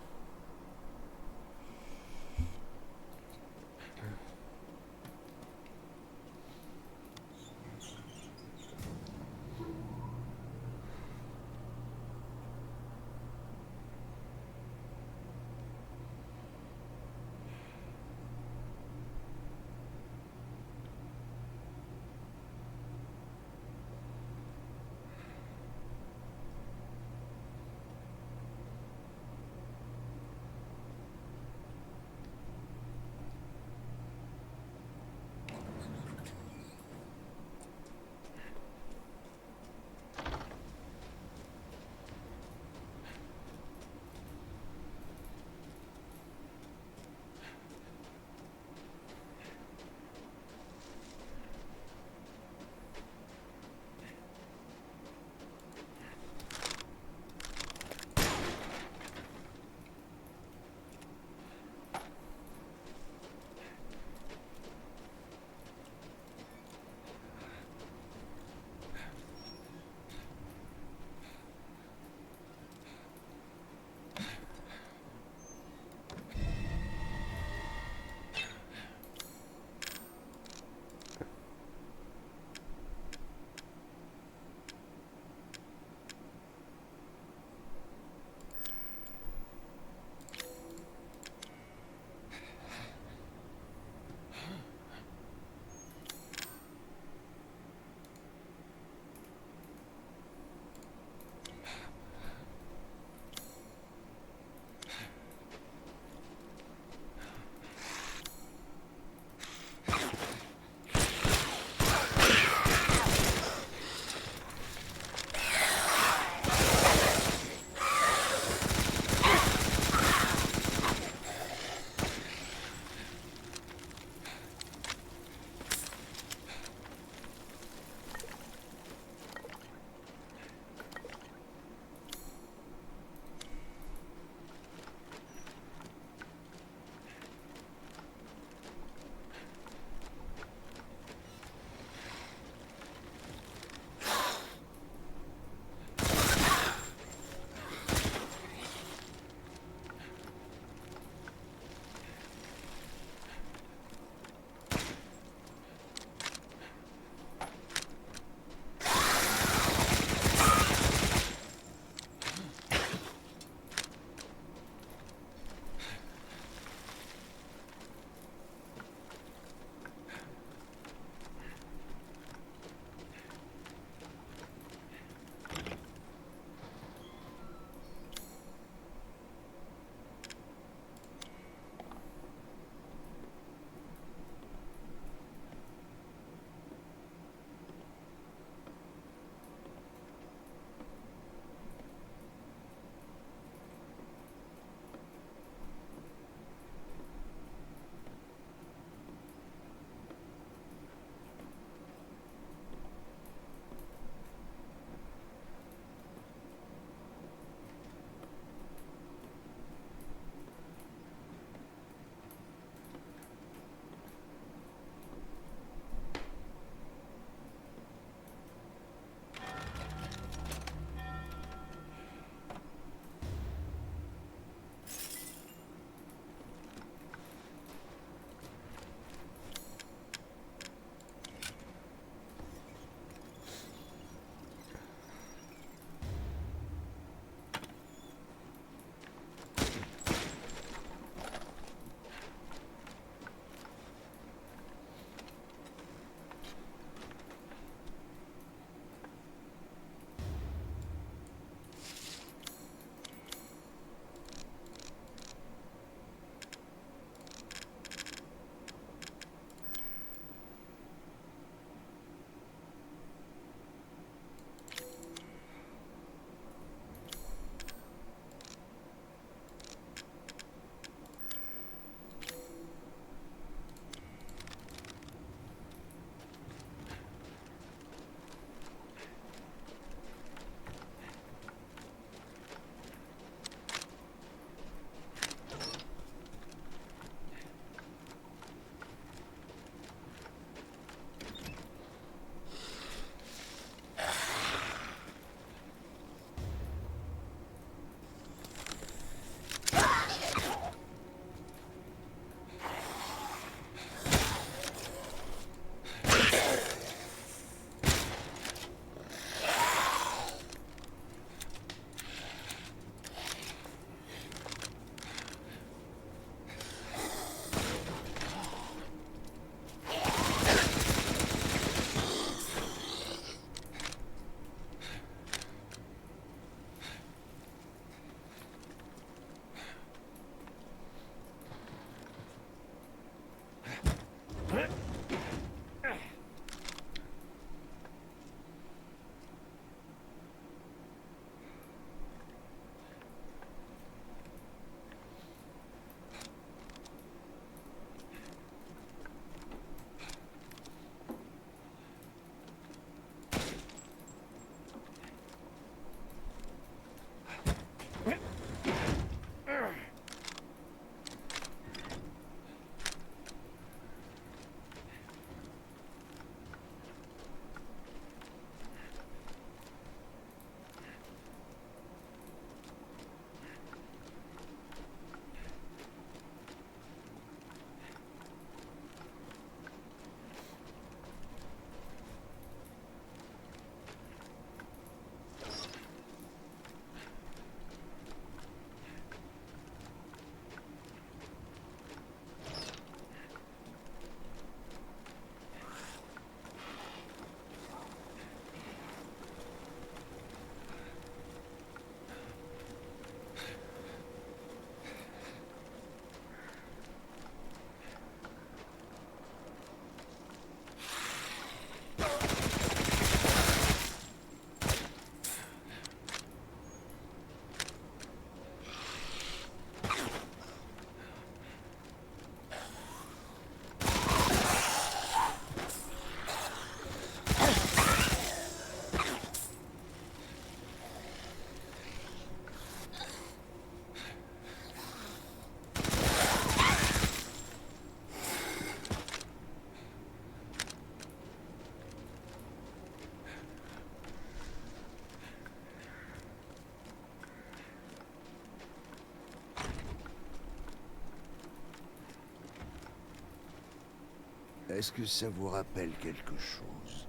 Est-ce que ça vous rappelle quelque chose?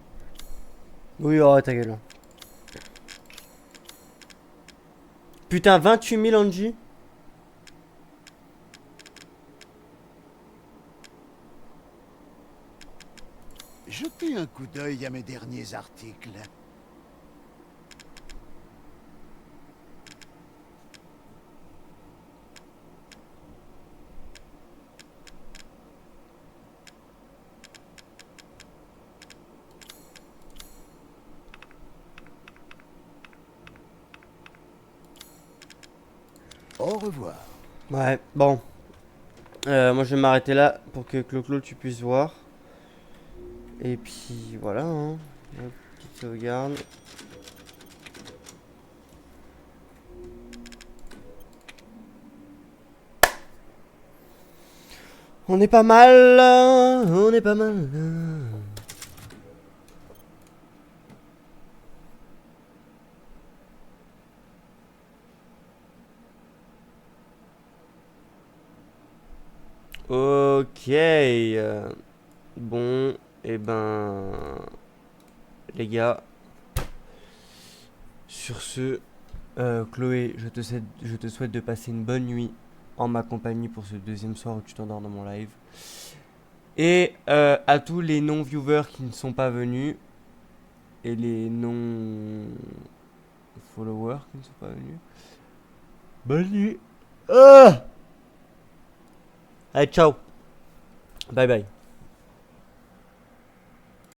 Oui, oh, ta gueule. Putain, 28 000 Angie.
Jetez un coup d'œil à mes derniers articles. Au revoir.
Ouais, bon. Moi je vais m'arrêter là pour que Clo-Clo tu puisses voir. Et puis voilà, hein. Hop, petite sauvegarde. On est pas mal, on est pas mal. Ok. Bon, et ben, les gars, sur ce, Chloé, je te souhaite de passer une bonne nuit en ma compagnie pour ce deuxième soir où tu t'endors dans mon live. Et à tous les non-viewers qui ne sont pas venus et les non-followers qui ne sont pas venus, bonne nuit. Ah, allez, ciao. Bye bye.